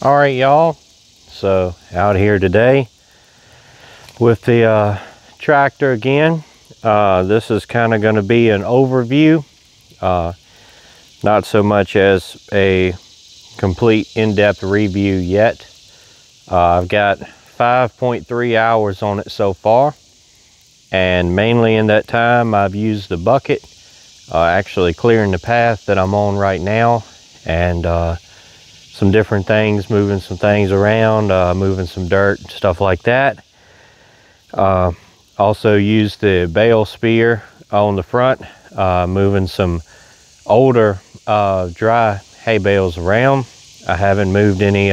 All right, y'all, so out here today with the tractor again. This is kind of going to be an overview, not so much as a complete in-depth review yet. I've got 5.3 hours on it so far, and mainly in that time I've used the bucket, actually clearing the path that I'm on right now, and some different things, moving some things around, moving some dirt, stuff like that. Also used the bale spear on the front, moving some older dry hay bales around. I haven't moved any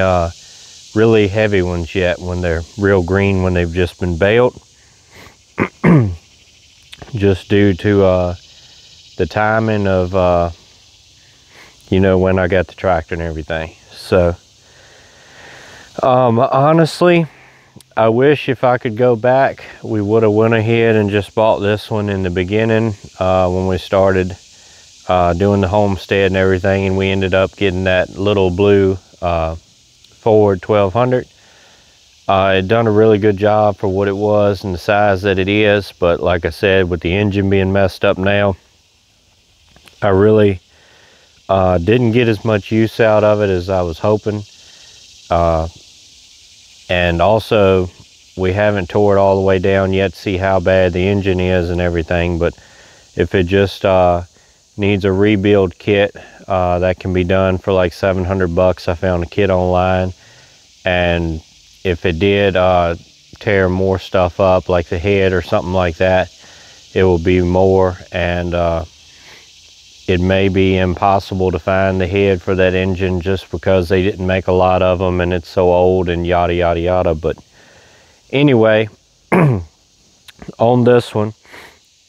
really heavy ones yet when they're real green, when they've just been baled. Just due to the timing of when I got the tractor and everything. So honestly, I wish if I could go back, we would have went ahead and just bought this one in the beginning when we started doing the homestead and everything, and we ended up getting that little blue Ford 1200. It done a really good job for what it was and the size that it is, but like I said, with the engine being messed up now, I really didn't get as much use out of it as I was hoping. And also, we haven't tore it all the way down yet to see how bad the engine is and everything, but if it just needs a rebuild kit, that can be done for like 700 bucks. I found a kit online, and if it did tear more stuff up, like the head or something like that, it will be more, and it may be impossible to find the head for that engine just because they didn't make a lot of them and it's so old and yada yada yada. But anyway, on this one,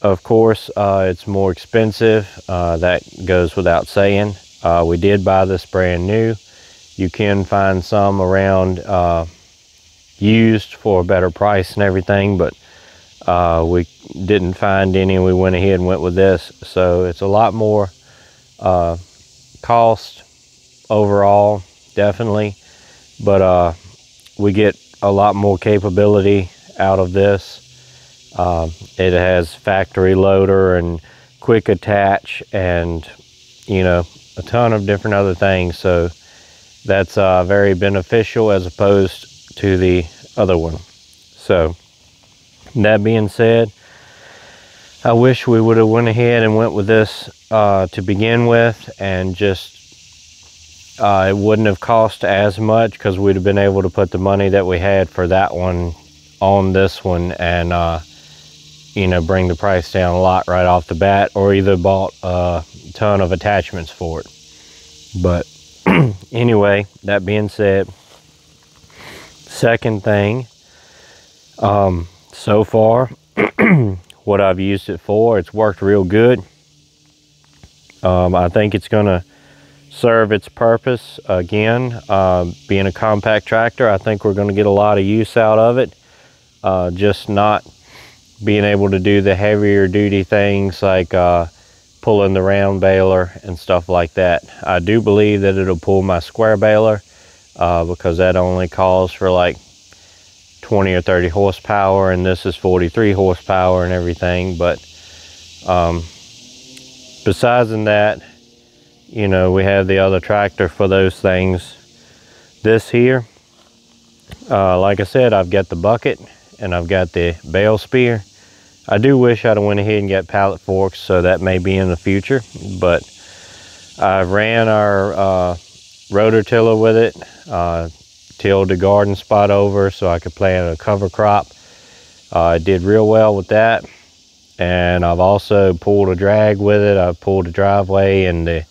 of course, it's more expensive. That goes without saying. We did buy this brand new. You can find some around used for a better price and everything, but we didn't find any, and we went ahead and went with this. So it's a lot more cost overall, definitely, but we get a lot more capability out of this. It has factory loader and quick attach, and a ton of different other things, so that's very beneficial as opposed to the other one. So that being said, I wish we would have went ahead and went with this to begin with, and just it wouldn't have cost as much, because we'd have been able to put the money that we had for that one on this one, and bring the price down a lot right off the bat, or either bought a ton of attachments for it. But anyway, that being said, second thing, so far what I've used it for, it's worked real good. I think it's gonna serve its purpose again. Being a compact tractor, I think we're gonna get a lot of use out of it. Just not being able to do the heavier duty things like pulling the round baler and stuff like that. I do believe that it'll pull my square baler, because that only calls for like 20 or 30 horsepower, and this is 43 horsepower and everything. But besides that, we have the other tractor for those things. This here, like I said, I've got the bucket and I've got the bale spear. I do wish I'd have went ahead and got pallet forks, so that may be in the future, but I ran our rototiller with it, tilled the garden spot over so I could plant a cover crop. I did real well with that, and I've also pulled a drag with it. I've pulled the driveway and the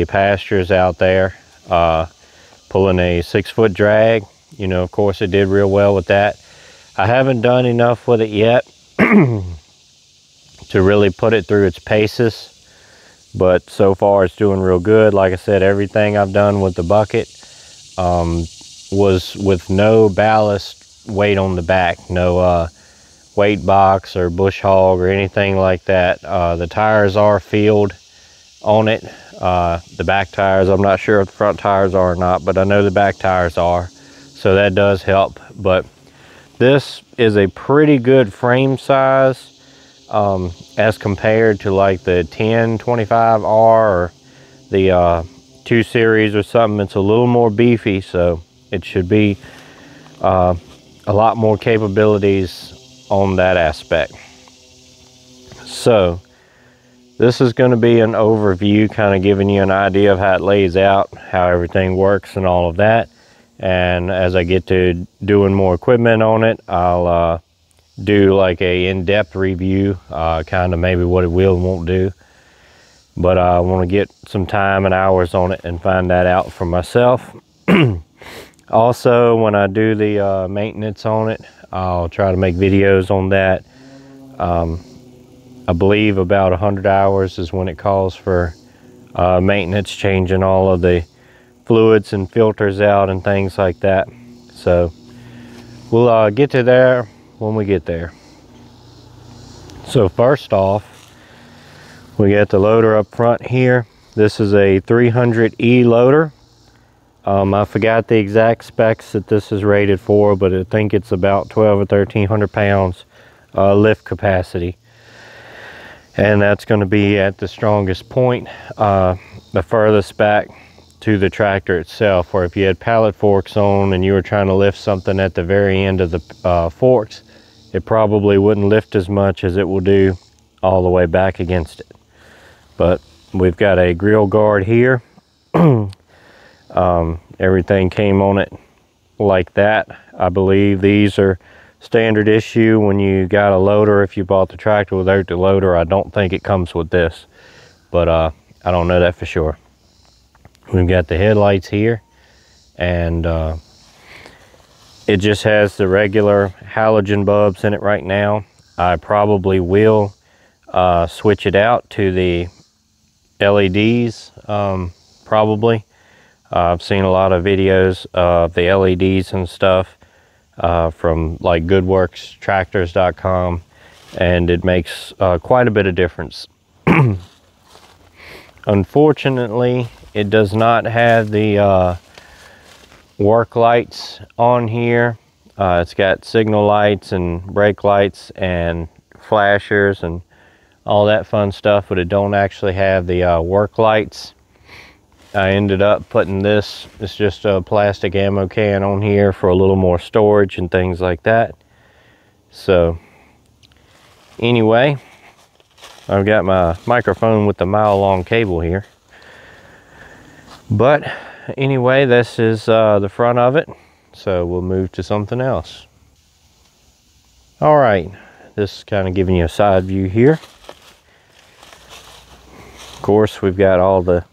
pastures out there, pulling a 6-foot drag. Of course, it did real well with that. I haven't done enough with it yet to really put it through its paces, but so far it's doing real good. Like I said, everything I've done with the bucket was with no ballast weight on the back, no weight box or bush hog or anything like that. The tires are filled on it. The back tires, I'm not sure if the front tires are or not, but I know the back tires are, so that does help. But this is a pretty good frame size as compared to like the 1025R or the 2 Series or something. It's a little more beefy, so it should be a lot more capabilities on that aspect. So this is going to be an overview, kind of giving you an idea of how it lays out, how everything works and all of that. And as I get to doing more equipment on it, I'll do like a in-depth review, kind of maybe what it will and won't do. But I want to get some time and hours on it and find that out for myself. Also, when I do the maintenance on it, I'll try to make videos on that. I believe about 100 hours is when it calls for maintenance, changing all of the fluids and filters out and things like that. So we'll get to there when we get there. So first off, we got the loader up front here. This is a 300E loader. I forgot the exact specs that this is rated for, but I think it's about 12 or 1300 pounds lift capacity. And that's going to be at the strongest point, the furthest back to the tractor itself. Or if you had pallet forks on and you were trying to lift something at the very end of the forks, it probably wouldn't lift as much as it will do all the way back against it. But we've got a grill guard here. Everything came on it like that. I believe these are standard issue when you got a loader. If you bought the tractor without the loader, I don't think it comes with this, but I don't know that for sure. We've got the headlights here, and it just has the regular halogen bulbs in it right now. I probably will switch it out to the LEDs, probably. I've seen a lot of videos of the LEDs and stuff from like goodworkstractors.com, and it makes quite a bit of difference. Unfortunately, it does not have the work lights on here. It's got signal lights and brake lights and flashers and all that fun stuff, but it don't actually have the work lights. I ended up putting this, it's just a plastic ammo can on here for a little more storage and things like that. So anyway, I've got my microphone with the mile-long cable here. But anyway, this is the front of it. So we'll move to something else. All right, this is kind of giving you a side view here. Of course, we've got all the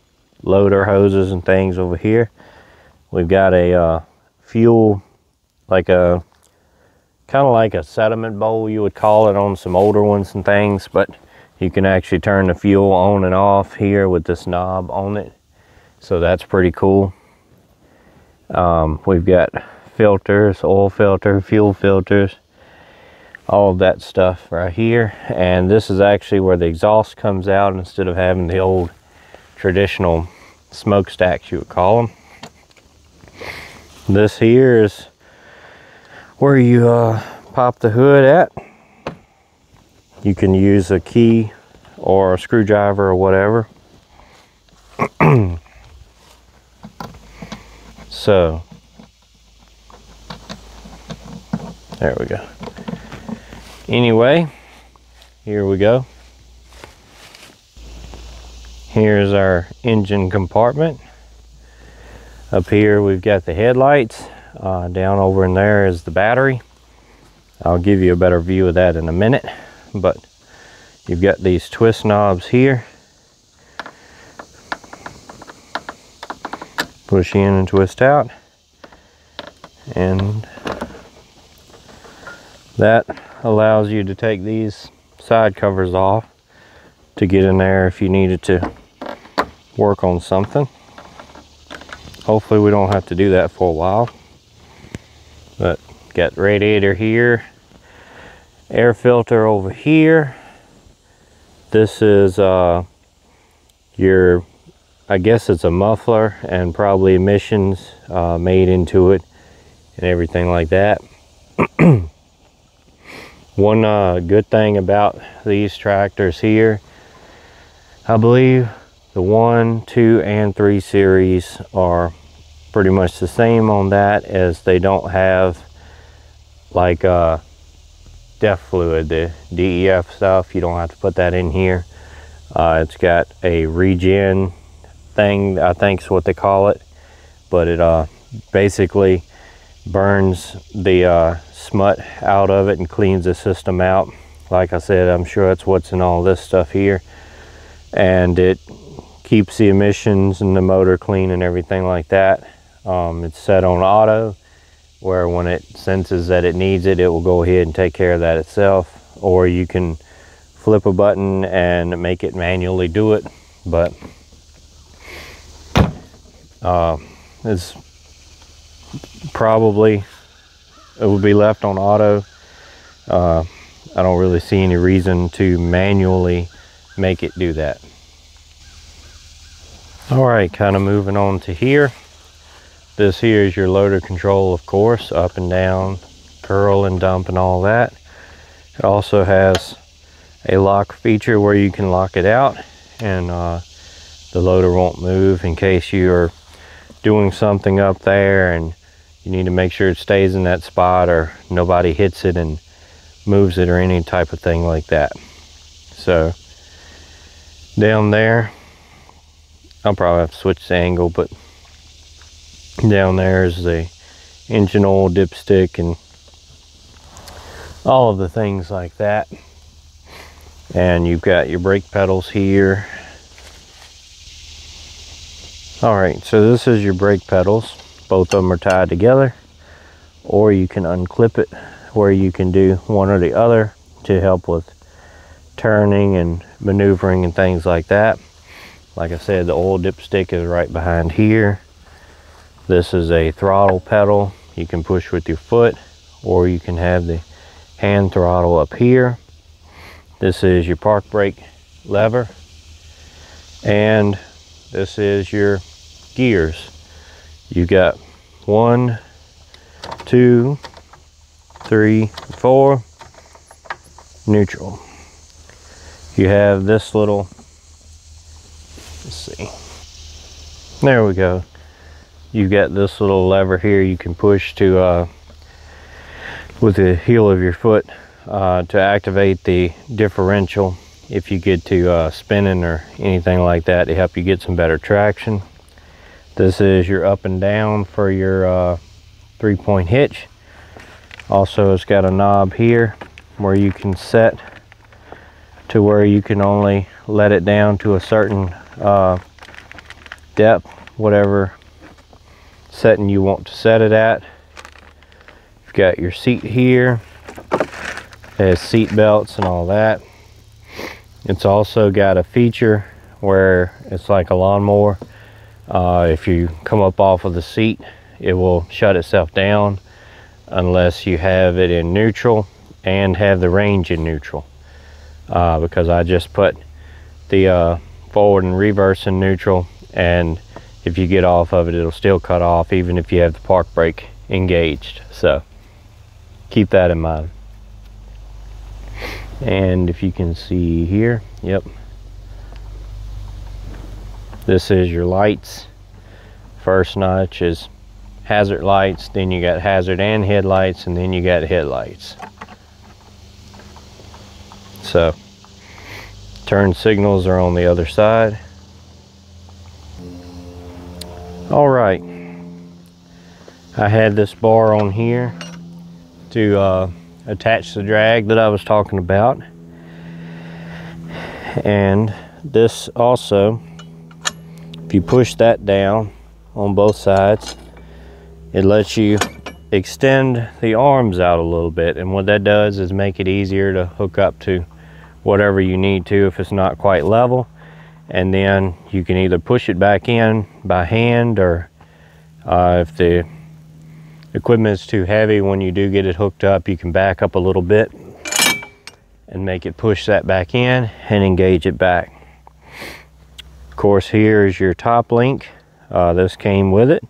loader hoses and things over here. We've got a fuel, like a kind of like a sediment bowl, you would call it, on some older ones and things, but you can actually turn the fuel on and off here with this knob on it, so that's pretty cool. We've got filters, oil filter, fuel filters, all of that stuff right here. And this is actually where the exhaust comes out instead of having the old traditional smokestacks, you would call them. This here is where you pop the hood at. You can use a key or a screwdriver or whatever. So there we go. Anyway, here we go. Here's our engine compartment. Up here we've got the headlights. Down over in there is the battery. I'll give you a better view of that in a minute. But you've got these twist knobs here. Push in and twist out. And that allows you to take these side covers off to get in there if you needed to work on something. Hopefully we don't have to do that for a while. But got radiator here, air filter over here. This is your I guess it's a muffler and probably emissions made into it and everything like that. One good thing about these tractors here, I believe the 1, 2, and 3 series are pretty much the same on that, as they don't have like DEF fluid, the DEF stuff. You don't have to put that in here. It's got a regen thing, I think is what they call it, but it basically burns the smut out of it and cleans the system out. Like I said, I'm sure that's what's in all this stuff here, and it keeps the emissions and the motor clean and everything like that. It's set on auto, where when it senses that it needs it, it will go ahead and take care of that itself, or you can flip a button and make it manually do it. But it's probably, it will be left on auto. I don't really see any reason to manually make it do that. All right, kind of moving on to here. This here is your loader control, of course, up and down, curl and dump and all that. It also has a lock feature where you can lock it out, and the loader won't move in case you're doing something up there and you need to make sure it stays in that spot, or nobody hits it and moves it, or any type of thing like that. So down there, I'll probably have to switch the angle, but down there is the engine oil dipstick and all of the things like that. And you've got your brake pedals here. All right, so this is your brake pedals. Both of them are tied together, or you can unclip it, where you can do one or the other to help with turning and maneuvering and things like that. Like I said, the oil dipstick is right behind here. This is a throttle pedal. You can push with your foot, or you can have the hand throttle up here. This is your park brake lever, and this is your gears. You got 1, 2, 3, 4, neutral. You have this little, let's see, there we go. You got this little lever here you can push to with the heel of your foot to activate the differential if you get to spinning or anything like that, to help you get some better traction. This is your up and down for your 3-point hitch. Also, it's got a knob here where you can set to where you can only let it down to a certain depth, whatever setting you want to set it at. You've got your seat here. It has seat belts and all that. It's also got a feature where it's like a lawnmower. If you come up off of the seat, it will shut itself down unless you have it in neutral and have the range in neutral. Because I just put the forward and reverse in neutral, and if you get off of it, it'll still cut off even if you have the park brake engaged. So keep that in mind. And if you can see here, yep, this is your lights. First notch is hazard lights, then you got hazard and headlights, and then you got headlights. So turn signals are on the other side. All right, I had this bar on here to attach the drag that I was talking about, and this also, if you push that down on both sides, it lets you extend the arms out a little bit, and what that does is make it easier to hook up to whatever you need to if it's not quite level. And then you can either push it back in by hand, or if the equipment is too heavy, when you do get it hooked up, you can back up a little bit and make it push that back in and engage it back. course, here is your top link. This came with it.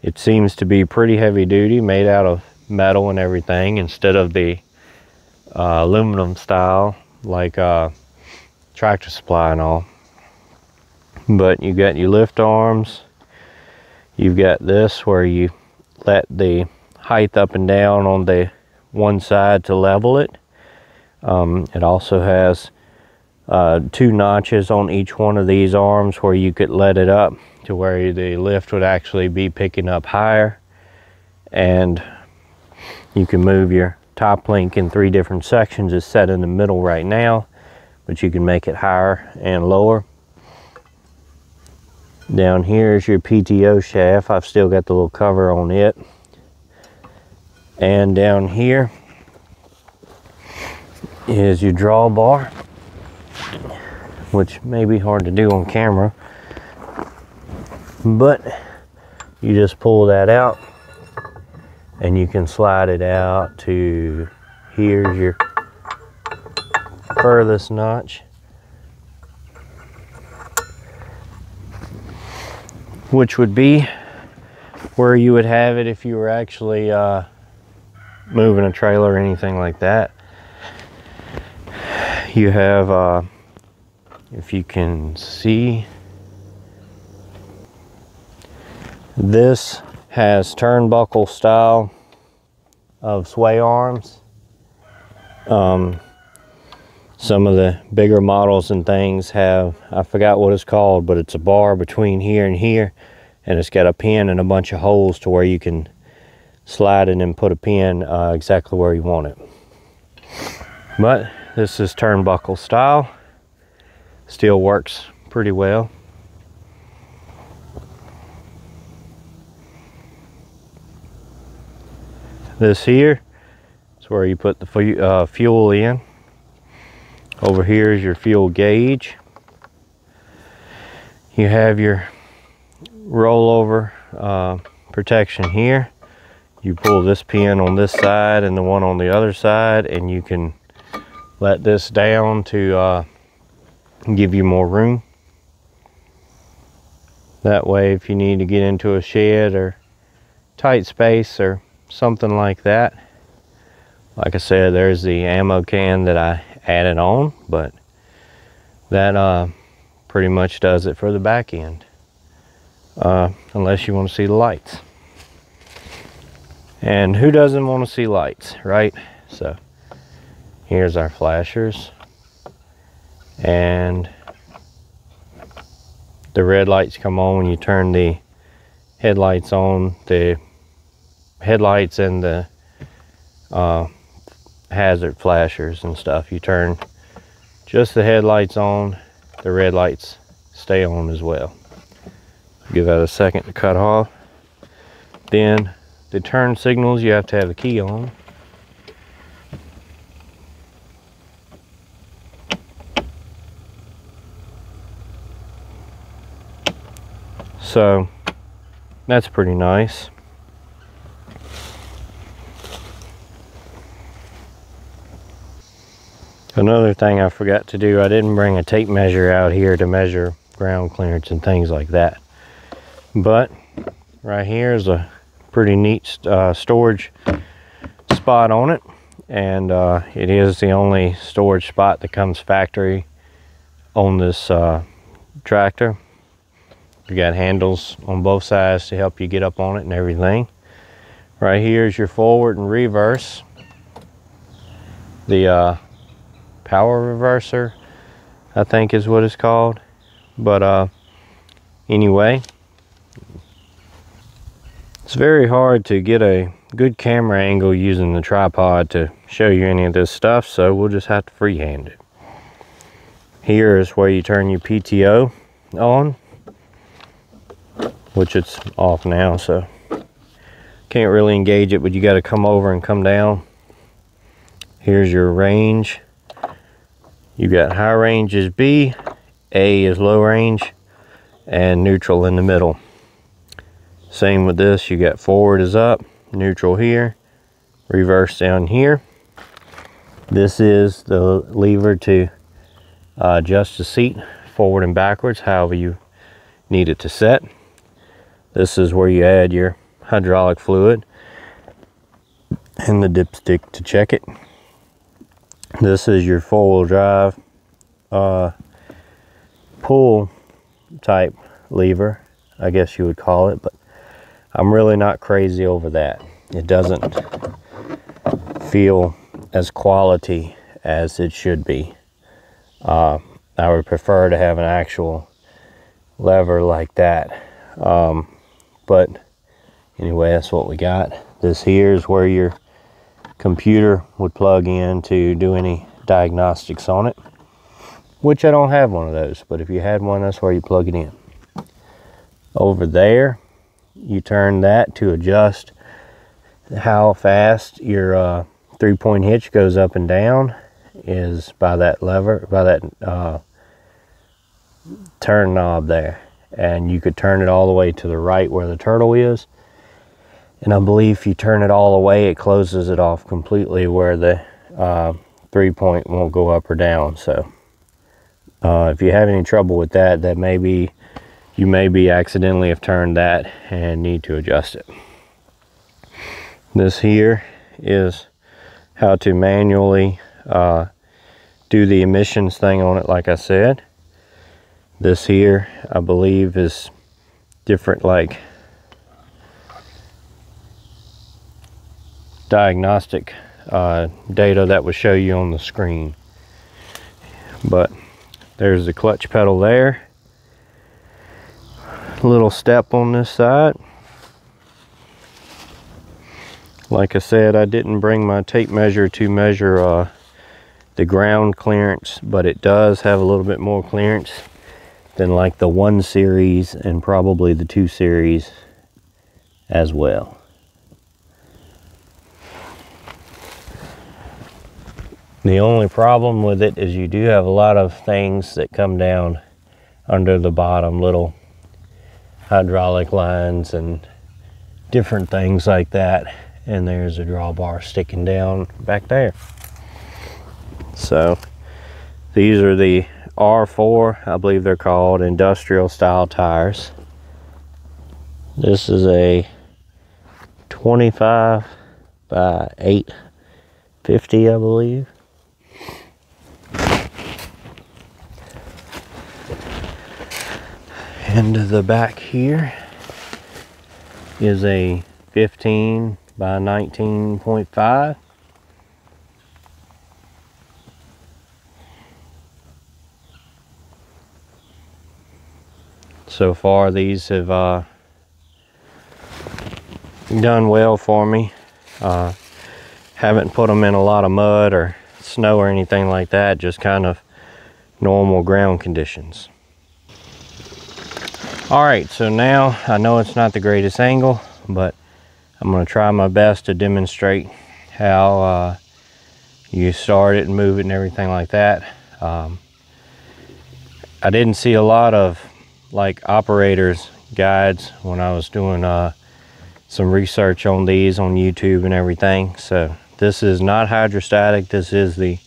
It seems to be pretty heavy duty, made out of metal and everything, instead of the aluminum style like Tractor Supply and all. But you got your lift arms. You've got this where you let the height up and down on the one side to level it. It also has 2 notches on each one of these arms where you could let it up to where the lift would actually be picking up higher. And you can move your top link in 3 different sections. It's set in the middle right now, but you can make it higher and lower. Down here is your Pto shaft. I've still got the little cover on it. And down here is your drawbar, which may be hard to do on camera, but you just pull that out and you can slide it out to, here's your furthest notch, which would be where you would have it if you were actually moving a trailer or anything like that. You have, if you can see, this has turnbuckle style of sway arms. Some of the bigger models and things have, I forgot what it's called, but it's a bar between here and here, and it's got a pin and a bunch of holes to where you can slide it and put a pin exactly where you want it. But this is turnbuckle style. Still works pretty well. This here is where you put the fuel in. Over here is your fuel gauge. You have your rollover protection here. You pull this pin on this side and the one on the other side, and you can let this down to give you more room. That way, if you need to get into a shed or tight space or something like that. Like I said, there's the ammo can that I added on, but that pretty much does it for the back end, unless you want to see the lights. And who doesn't want to see lights, right? So here's our flashers, and the red lights come on when you turn the headlights on. The headlights and the hazard flashers and stuff, you turn just the headlights on, the red lights stay on as well. Give that a second to cut off. Then the turn signals, you have to have the key on. So that's pretty nice. Another thing I forgot to do, I didn't bring a tape measure out here to measure ground clearance and things like that. But right here is a pretty neat storage spot on it, and it is the only storage spot that comes factory on this tractor. You got handles on both sides to help you get up on it and everything. Right here is your forward and reverse. The power reverser, I think is what it's called. But anyway, it's very hard to get a good camera angle using the tripod to show you any of this stuff, so we'll just have to freehand it. Here is where you turn your PTO on, which it's off now, so can't really engage it, but you got to come over and come down. Here's your range. You got high range is B, A is low range, and neutral in the middle. Same with this, you got forward is up, neutral here, reverse down here. This is the lever to adjust the seat forward and backwards, however you need it to set. This is where you add your hydraulic fluid and the dipstick to check it. This is your four-wheel drive pull type lever, I guess you would call it, but I'm really not crazy over that. It doesn't feel as quality as it should be. I would prefer to have an actual lever like that, but anyway, that's what we got. This here is where your computer would plug in to do any diagnostics on it, which I don't have one of those, but if you had one, that's where you plug it in. Over there, you turn that to adjust how fast your 3-point hitch goes up and down, is by that lever, by that turn knob there. And you could turn it all the way to the right where the turtle is, and I believe if you turn it all the way, it closes it off completely where the 3-point won't go up or down. So if you have any trouble with that, you may be accidentally have turned that and need to adjust it. This here is how to manually do the emissions thing on it, like I said. This here, I believe, is different, like diagnostic data that would show you on the screen. But there's the clutch pedal there. Little step on this side. Like I said, I didn't bring my tape measure to measure the ground clearance, but it does have a little bit more clearance than like the 1 series and probably the 2 series as well. The only problem with it is you do have a lot of things that come down under the bottom, little hydraulic lines and different things like that. And there's a drawbar sticking down back there. So these are the R4, I believe they're called, industrial style tires. This is a 25 by 850, I believe. And the back here is a 15 by 19.5. So far these have done well for me. Haven't put them in a lot of mud or snow or anything like that, just kind of normal ground conditions. All right, so now I know it's not the greatest angle, but I'm going to try my best to demonstrate how you start it and move it and everything like that. I didn't see a lot of like operators guides when I was doing some research on these on YouTube and everything. So this is not hydrostatic. This is the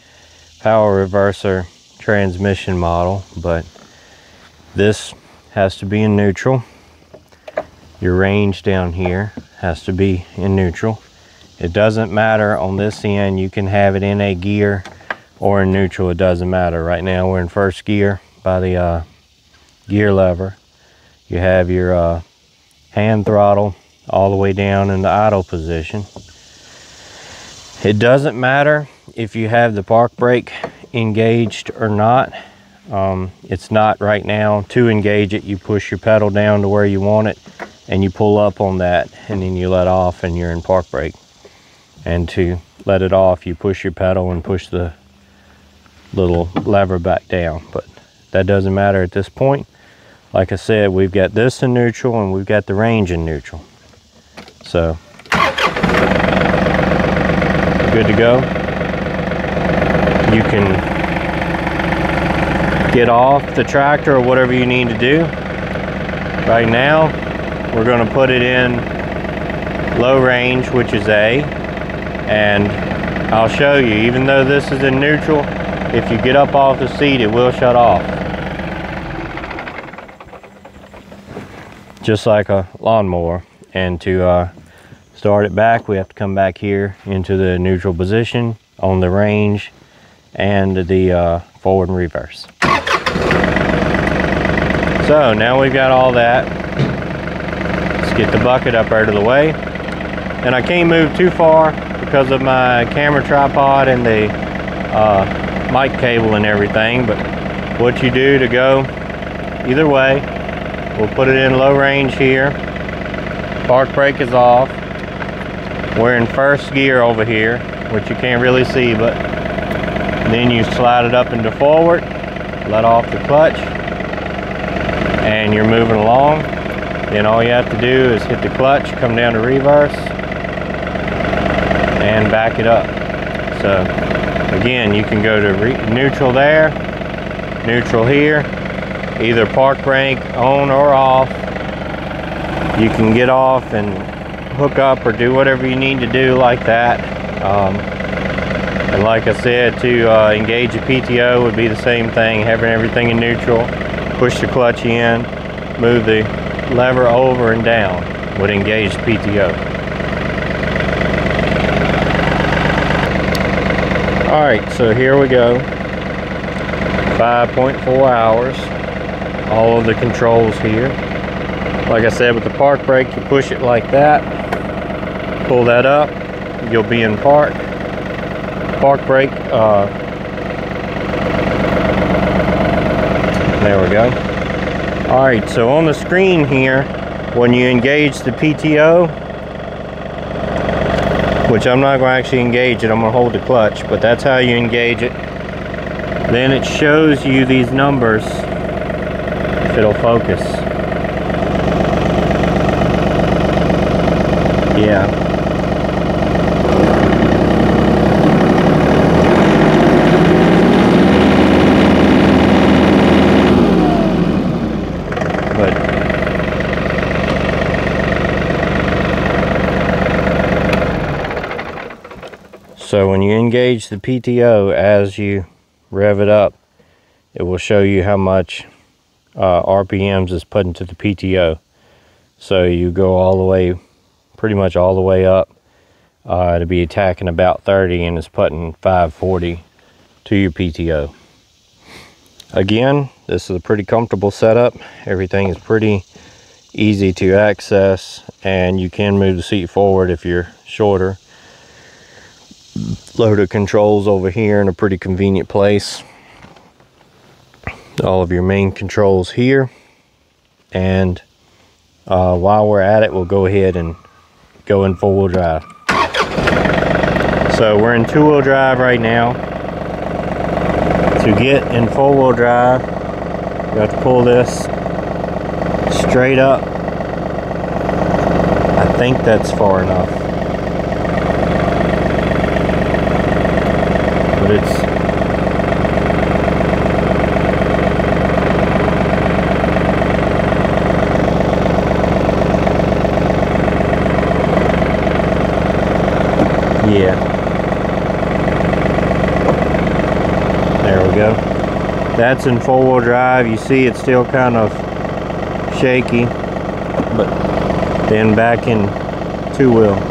power reverser transmission model, but this has to be in neutral. Your range down here has to be in neutral. It doesn't matter on this end. You can have it in a gear or in neutral. It doesn't matter. Right now we're in first gear by the gear lever. You have your hand throttle all the way down in the idle position. It doesn't matter if you have the park brake engaged or not. It's not right now. To engage it, you push your pedal down to where you want it and you pull up on that, and then you let off and you're in park brake. And to let it off, you push your pedal and push the little lever back down. But that doesn't matter at this point. Like I said, we've got this in neutral and we've got the range in neutral. So good to go. You can get off the tractor or whatever you need to do. Right now we're going to put it in low range, which is A, and I'll show you, even though this is in neutral, if you get up off the seat, it will shut off. just like a lawnmower. And to start it back, we have to come back here into the neutral position on the range and the forward and reverse. So now we've got all that. Let's get the bucket up out of the way. And I can't move too far because of my camera tripod and the mic cable and everything, but what you do to go either way, we'll put it in low range here. Park brake is off. We're in first gear over here, which you can't really see, but then you slide it up into forward, let off the clutch, and you're moving along. Then all you have to do is hit the clutch, come down to reverse, and back it up. So again, you can go to neutral there, neutral here, either park brake on or off. You can get off and hook up or do whatever you need to do like that. And like I said, to engage a PTO would be the same thing, having everything in neutral, push the clutch in, move the lever over and down would engage the PTO. Alright, so here we go. 5.4 hours. All of the controls here. Like I said, with the park brake, you push it like that. Pull that up. You'll be in park. Park brake. There we go. Alright, so on the screen here, when you engage the PTO, which I'm not going to actually engage it, I'm going to hold the clutch, but that's how you engage it. Then it shows you these numbers, if it'll focus. Yeah. So when you engage the PTO, as you rev it up, it will show you how much RPMs is put into the PTO. So you go all the way, pretty much all the way up to be attacking about 30, and it's putting 540 to your PTO. Again, this is a pretty comfortable setup. Everything is pretty easy to access, and you can move the seat forward if you're shorter. Load of controls over here in a pretty convenient place. All of your main controls here. And while we're at it, we'll go ahead and go in four-wheel drive. So we're in two-wheel drive right now. To get in four-wheel drive, you have to pull this straight up. I think that's far enough. But it's yeah, there we go. That's in four-wheel drive. You see it's still kind of shaky, but then back in two-wheel.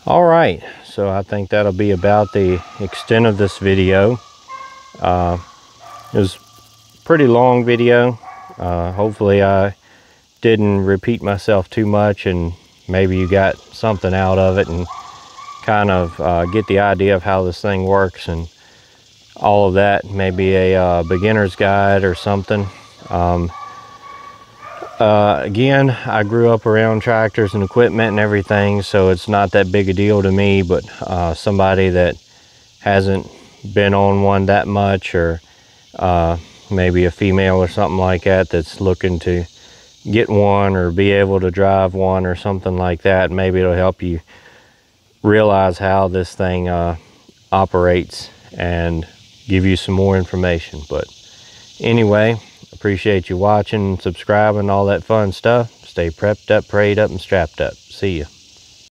All right, so I think that'll be about the extent of this video. It was a pretty long video. Hopefully I didn't repeat myself too much, and maybe you got something out of it and kind of get the idea of how this thing works and all of that. Maybe a beginner's guide or something. Again, I grew up around tractors and equipment and everything, so it's not that big a deal to me, but somebody that hasn't been on one that much, or maybe a female or something like that that's looking to get one or be able to drive one or something like that, maybe it'll help you realize how this thing operates and give you some more information. But anyway, appreciate you watching, subscribing, all that fun stuff. Stay prepped up, prayed up, and strapped up. See ya.